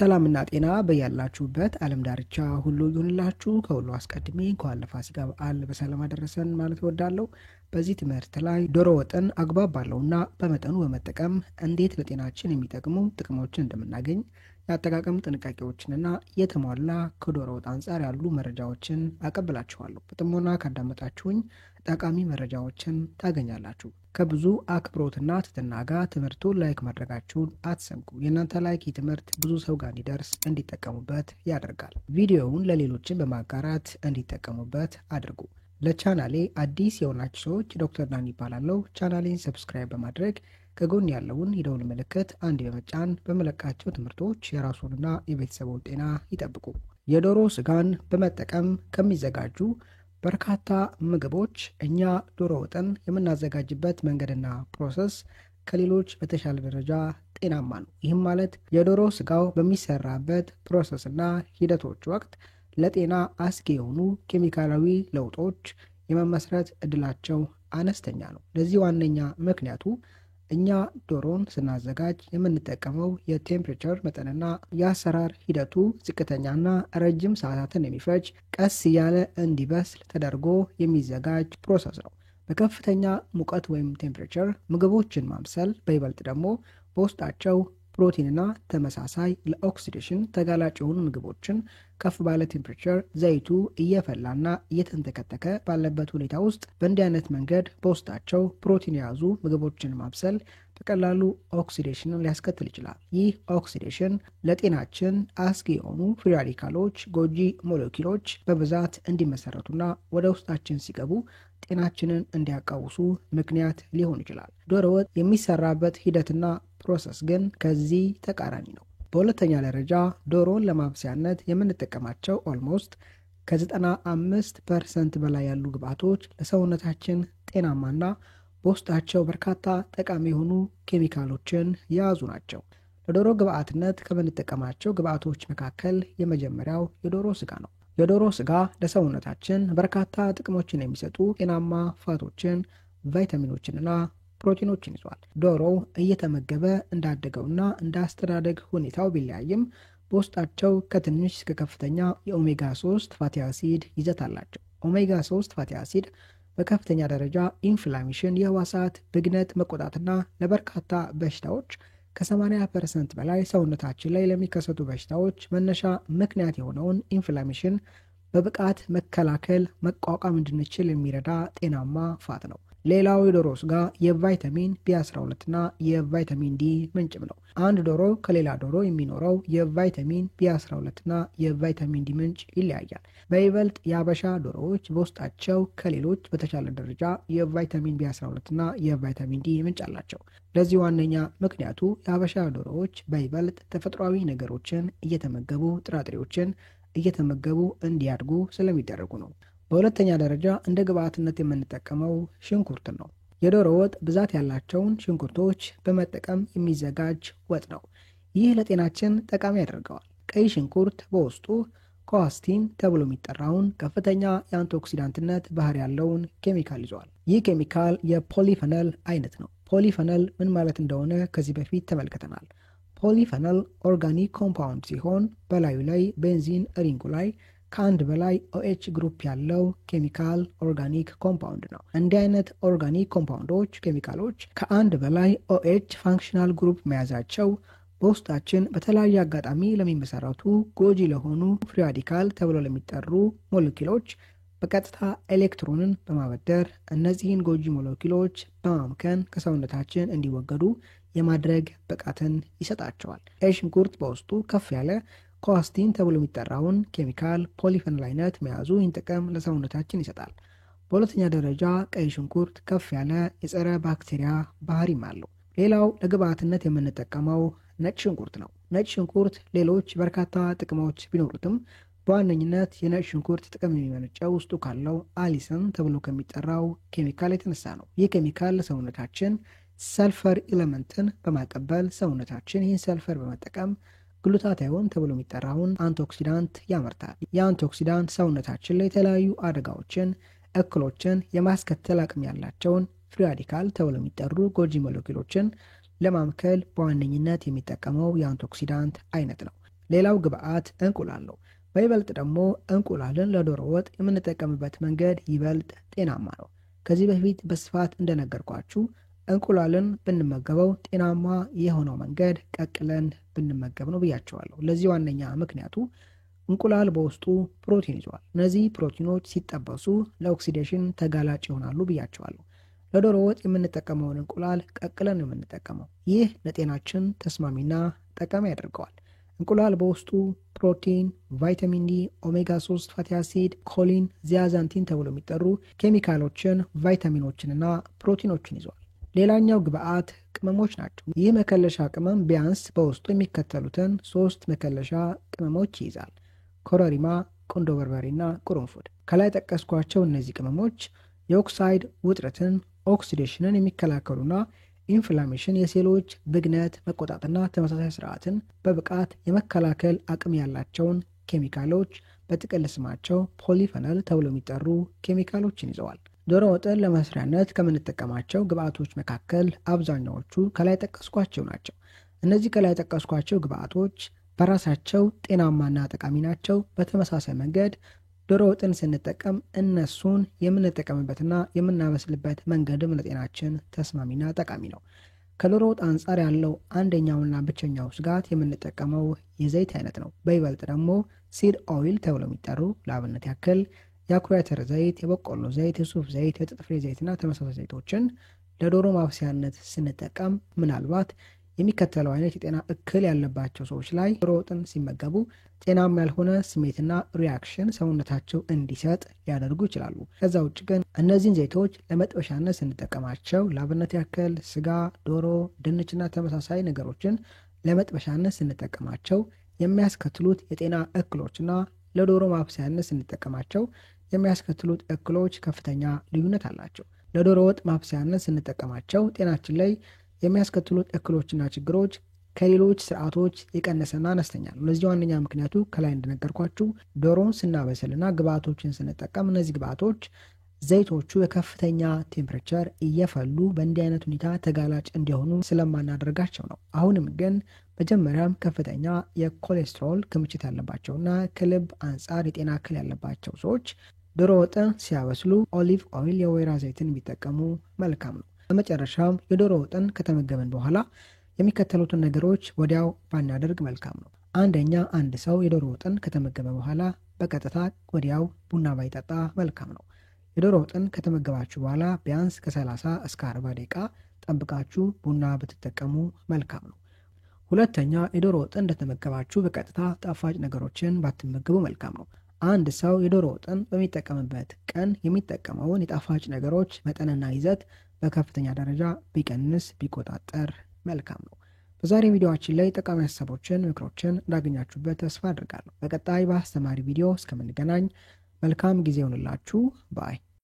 ሰላምና ጤና በያላችሁበት ዓለም ዳርቻ ሁሉ ይሁንላችሁ። ከሁሉ አስቀድሜ እንኳን ለፋሲካ በዓል በሰላም አደረሰን ማለት እወዳለሁ። በዚህ ትምህርት ላይ ዶሮ ወጥን አግባብ ባለውና በመጠኑ በመጠቀም እንዴት ለጤናችን የሚጠቅሙ ጥቅሞችን እንደምናገኝ የአጠቃቀም ጥንቃቄዎችንና የተሟላ ከዶሮ ወጥ አንጻር ያሉ መረጃዎችን አቀብላችኋለሁ። በጥሞና ካዳመጣችሁኝ ጠቃሚ መረጃዎችን ታገኛላችሁ። ከብዙ አክብሮትና ትህትና ጋር ትምህርቱን ላይክ ማድረጋችሁን አትዘንጉ። የእናንተ ላይክ ትምህርት ብዙ ሰው ጋር እንዲደርስ እንዲጠቀሙበት ያደርጋል። ቪዲዮውን ለሌሎችን በማጋራት እንዲጠቀሙበት አድርጉ። ለቻናሌ አዲስ የሆናችሁ ሰዎች ዶክተር ዳን ይባላለሁ። ቻናሌን ሰብስክራይብ በማድረግ ከጎን ያለውን የደወል ምልክት አንድ በመጫን በመለቃቸው ትምህርቶች የራሱንና የቤተሰቡን ጤና ይጠብቁ። የዶሮ ስጋን በመጠቀም ከሚዘጋጁ በርካታ ምግቦች እኛ ዶሮ ወጥን የምናዘጋጅበት መንገድና ፕሮሰስ ከሌሎች በተሻለ ደረጃ ጤናማ ነው። ይህም ማለት የዶሮ ስጋው በሚሰራበት ፕሮሰስና ሂደቶች ወቅት ለጤና አስጊ የሆኑ ኬሚካላዊ ለውጦች የመመስረት እድላቸው አነስተኛ ነው። ለዚህ ዋነኛ ምክንያቱ እኛ ዶሮን ስናዘጋጅ የምንጠቀመው የቴምፕሬቸር መጠንና የአሰራር ሂደቱ ዝቅተኛና ረጅም ሰዓታትን የሚፈጅ ቀስ እያለ እንዲበስል ተደርጎ የሚዘጋጅ ፕሮሰስ ነው። በከፍተኛ ሙቀት ወይም ቴምፕሬቸር ምግቦችን ማብሰል በይበልጥ ደግሞ በውስጣቸው ፕሮቲንና ተመሳሳይ ለኦክሲዴሽን ተጋላጭ የሆኑ ምግቦችን ከፍ ባለ ቴምፕሬቸር ዘይቱ እየፈላና እየተንተከተከ ባለበት ሁኔታ ውስጥ በእንዲህ አይነት መንገድ በውስጣቸው ፕሮቲን የያዙ ምግቦችን ማብሰል በቀላሉ ኦክሲዴሽንን ሊያስከትል ይችላል። ይህ ኦክሲዴሽን ለጤናችን አስጊ የሆኑ ፍሪ ራዲካሎች፣ ጎጂ ሞለኪውሎች በብዛት እንዲመሰረቱና ወደ ውስጣችን ሲገቡ ጤናችንን እንዲያቃውሱ ምክንያት ሊሆን ይችላል። ዶሮ ወጥ የሚሰራበት ሂደትና ፕሮሰስ ግን ከዚህ ተቃራኒ ነው። በሁለተኛ ደረጃ ዶሮን ለማብሰያነት የምንጠቀማቸው ኦልሞስት ከ95% በላይ ያሉ ግብአቶች ለሰውነታችን ጤናማና በውስጣቸው በርካታ ጠቃሚ የሆኑ ኬሚካሎችን የያዙ ናቸው። ለዶሮ ግብአትነት ከምንጠቀማቸው ግብአቶች መካከል የመጀመሪያው የዶሮ ስጋ ነው። የዶሮ ስጋ ለሰውነታችን በርካታ ጥቅሞችን የሚሰጡ ጤናማ ፋቶችን፣ ቫይታሚኖችንና ፕሮቲኖችን ይዟል። ዶሮው እየተመገበ እንዳደገውና እንዳስተዳደግ ሁኔታው ቢለያይም በውስጣቸው ከትንሽ እስከ ከፍተኛ የኦሜጋ 3 ፋቲ አሲድ ይዘት አላቸው። ኦሜጋ 3 ፋቲ አሲድ በከፍተኛ ደረጃ ኢንፍላሜሽን፣ የህዋሳት ብግነት መቆጣትና ለበርካታ በሽታዎች ከ80% በላይ ሰውነታችን ላይ ለሚከሰቱ በሽታዎች መነሻ ምክንያት የሆነውን ኢንፍላሜሽን በብቃት መከላከል መቋቋም እንድንችል የሚረዳ ጤናማ ፋት ነው። ሌላው የዶሮ ስጋ የቫይታሚን ቢ12 እና የቫይታሚን ዲ ምንጭም ነው። አንድ ዶሮ ከሌላ ዶሮ የሚኖረው የቫይታሚን ቢ12 እና የቫይታሚን ዲ ምንጭ ይለያያል። በይበልጥ የአበሻ ዶሮዎች በውስጣቸው ከሌሎች በተሻለ ደረጃ የቫይታሚን ቢ12 እና የቫይታሚን ዲ ምንጭ አላቸው። ለዚህ ዋነኛ ምክንያቱ የአበሻ ዶሮዎች በይበልጥ ተፈጥሯዊ ነገሮችን እየተመገቡ ጥራጥሬዎችን እየተመገቡ እንዲያድጉ ስለሚደረጉ ነው። በሁለተኛ ደረጃ እንደ ግብአትነት የምንጠቀመው ሽንኩርትን ነው። የዶሮ ወጥ ብዛት ያላቸውን ሽንኩርቶች በመጠቀም የሚዘጋጅ ወጥ ነው። ይህ ለጤናችን ጠቃሚ ያደርገዋል። ቀይ ሽንኩርት በውስጡ ኮዋስቲን ተብሎ የሚጠራውን ከፍተኛ የአንቲኦክሲዳንትነት ባህሪ ያለውን ኬሚካል ይዟል። ይህ ኬሚካል የፖሊፈነል አይነት ነው። ፖሊፈነል ምን ማለት እንደሆነ ከዚህ በፊት ተመልክተናል። ፖሊፈነል ኦርጋኒክ ኮምፓውንድ ሲሆን በላዩ ላይ ቤንዚን ሪንጉ ላይ ከአንድ በላይ ኦኤች ግሩፕ ያለው ኬሚካል ኦርጋኒክ ኮምፓውንድ ነው። እንዲህ አይነት ኦርጋኒክ ኮምፓውንዶች ኬሚካሎች ከአንድ በላይ ኦኤች ፋንክሽናል ግሩፕ መያዛቸው በውስጣችን በተለያየ አጋጣሚ ለሚመሰረቱ ጎጂ ለሆኑ ፍሪ ራዲካል ተብሎ ለሚጠሩ ሞለኪውሎች በቀጥታ ኤሌክትሮንን በማበደር እነዚህን ጎጂ ሞለኪውሎች በማምከን ከሰውነታችን እንዲወገዱ የማድረግ ብቃትን ይሰጣቸዋል። ቀይ ሽንኩርት በውስጡ ከፍ ያለ ኮዋስቲን ተብሎ የሚጠራውን ኬሚካል ፖሊፈነል አይነት መያዙ ይህን ጥቅም ለሰውነታችን ይሰጣል። በሁለተኛ ደረጃ ቀይ ሽንኩርት ከፍ ያለ የጸረ ባክቴሪያ ባህሪም አለው። ሌላው ለግብአትነት የምንጠቀመው ነጭ ሽንኩርት ነው። ነጭ ሽንኩርት ሌሎች በርካታ ጥቅሞች ቢኖሩትም በዋነኝነት የነጭ ሽንኩርት ጥቅም የሚመነጨው ውስጡ ካለው አሊሰን ተብሎ ከሚጠራው ኬሚካል የተነሳ ነው። ይህ ኬሚካል ለሰውነታችን ሰልፈር ኤሌመንትን በማቀበል ሰውነታችን ይህን ሰልፈር በመጠቀም ግሉታታዮን ተብሎ የሚጠራውን አንቲኦክሲዳንት ያመርታል። የአንቲኦክሲዳንት ሰውነታችን ላይ የተለያዩ አደጋዎችን፣ እክሎችን የማስከተል አቅም ያላቸውን ፍሪ ራዲካል ተብሎ የሚጠሩ ጎጂ ሞለኪውሎችን ለማምከል በዋነኝነት የሚጠቀመው የአንቲኦክሲዳንት አይነት ነው። ሌላው ግብአት እንቁላል ነው። በይበልጥ ደግሞ እንቁላልን ለዶሮ ወጥ የምንጠቀምበት መንገድ ይበልጥ ጤናማ ነው። ከዚህ በፊት በስፋት እንደነገርኳችሁ እንቁላልን ብንመገበው ጤናማ የሆነው መንገድ ቀቅለን ብንመገብ ነው ብያቸዋለሁ። ለዚህ ዋነኛ ምክንያቱ እንቁላል በውስጡ ፕሮቲን ይዟል። እነዚህ ፕሮቲኖች ሲጠበሱ ለኦክሲዴሽን ተጋላጭ ይሆናሉ ብያቸዋለሁ። ለዶሮ ወጥ የምንጠቀመውን እንቁላል ቀቅለን ነው የምንጠቀመው። ይህ ለጤናችን ተስማሚና ጠቃሚ ያደርገዋል። እንቁላል በውስጡ ፕሮቲን፣ ቫይታሚን ዲ፣ ኦሜጋ 3 ፋቲ አሲድ፣ ኮሊን፣ ዚያዛንቲን ተብሎ የሚጠሩ ኬሚካሎችን፣ ቫይታሚኖችንና ፕሮቲኖችን ይዟል። ሌላኛው ግብአት ቅመሞች ናቸው። ይህ መከለሻ ቅመም ቢያንስ በውስጡ የሚከተሉትን 3 መከለሻ ቅመሞች ይይዛል። ኮረሪማ፣ ቁንዶ በርበሬና ቁርንፉድ። ከላይ ጠቀስኳቸው እነዚህ ቅመሞች የኦክሳይድ ውጥረትን፣ ኦክሲዴሽንን የሚከላከሉና ኢንፍላሜሽን፣ የሴሎች ብግነት መቆጣትና ተመሳሳይ ስርዓትን በብቃት የመከላከል አቅም ያላቸውን ኬሚካሎች በጥቅል ስማቸው ፖሊፈነል ተብሎ የሚጠሩ ኬሚካሎችን ይዘዋል። ዶሮ ወጥን ለመስሪያነት ከምንጠቀማቸው ግብአቶች መካከል አብዛኛዎቹ ከላይ ጠቀስኳቸው ናቸው። እነዚህ ከላይ ጠቀስኳቸው ግብአቶች በራሳቸው ጤናማና ጠቃሚ ናቸው። በተመሳሳይ መንገድ ዶሮ ወጥን ስንጠቀም እነሱን የምንጠቀምበትና የምናበስልበት መንገድም ለጤናችን ተስማሚና ጠቃሚ ነው። ከዶሮ ወጥ አንጻር ያለው አንደኛውና ብቸኛው ስጋት የምንጠቀመው የዘይት አይነት ነው። በይበልጥ ደግሞ ሲድ ኦይል ተብሎ የሚጠሩ ለአብነት ያክል የአኩሪ አተር ዘይት፣ የበቆሎ ዘይት፣ የሱፍ ዘይት፣ የጥጥ ፍሬ ዘይትና ተመሳሳይ ዘይቶችን ለዶሮ ማብሰያነት ስንጠቀም ምናልባት የሚከተለው አይነት የጤና እክል ያለባቸው ሰዎች ላይ ዶሮ ወጥን ሲመገቡ ጤናማ ያልሆነ ስሜትና ሪያክሽን ሰውነታቸው እንዲሰጥ ሊያደርጉ ይችላሉ። ከዛ ውጭ ግን እነዚህን ዘይቶች ለመጥበሻነት ስንጠቀማቸው ለአብነት ያክል ስጋ፣ ዶሮ፣ ድንችና ተመሳሳይ ነገሮችን ለመጥበሻነት ስንጠቀማቸው የሚያስከትሉት የጤና እክሎችና ለዶሮ ማብሰያነት ስንጠቀማቸው የሚያስከትሉት እክሎች ከፍተኛ ልዩነት አላቸው። ለዶሮ ወጥ ማብሰያነት ስንጠቀማቸው ጤናችን ላይ የሚያስከትሉት እክሎችና ችግሮች ከሌሎች ስርዓቶች የቀነሰና አነስተኛ ነው። ለዚህ ዋነኛ ምክንያቱ ከላይ እንደነገርኳችሁ ዶሮን ስናበስልና ግብአቶችን ስንጠቀም እነዚህ ግብአቶች ዘይቶቹ በከፍተኛ ቴምፕሬቸር እየፈሉ በእንዲህ አይነት ሁኔታ ተጋላጭ እንዲሆኑ ስለማናደርጋቸው ነው። አሁንም ግን መጀመሪያም ከፍተኛ የኮሌስትሮል ክምችት ያለባቸውና ከልብ አንጻር የጤና እክል ያለባቸው ሰዎች ዶሮ ወጥን ሲያበስሉ ኦሊቭ ኦይል የወይራ ዘይትን ቢጠቀሙ መልካም ነው። በመጨረሻም የዶሮ ወጥን ከተመገበን በኋላ የሚከተሉትን ነገሮች ወዲያው ባናደርግ መልካም ነው። አንደኛ፣ አንድ ሰው የዶሮ ወጥን ከተመገበ በኋላ በቀጥታ ወዲያው ቡና ባይጠጣ መልካም ነው። የዶሮ ወጥን ከተመገባችሁ በኋላ ቢያንስ ከ30 እስከ 40 ደቂቃ ጠብቃችሁ ቡና ብትጠቀሙ መልካም ነው። ሁለተኛ፣ የዶሮ ወጥን እንደተመገባችሁ በቀጥታ ጣፋጭ ነገሮችን ባትመገቡ መልካም ነው። አንድ ሰው የዶሮ ወጥን በሚጠቀምበት ቀን የሚጠቀመውን የጣፋጭ ነገሮች መጠንና ይዘት በከፍተኛ ደረጃ ቢቀንስ ቢቆጣጠር መልካም ነው። በዛሬ ቪዲዮአችን ላይ ጠቃሚ ሀሳቦችን፣ ምክሮችን እንዳገኛችሁበት ተስፋ አድርጋለሁ። በቀጣይ በአስተማሪ ቪዲዮ እስከምንገናኝ መልካም ጊዜ ይሁንላችሁ ባይ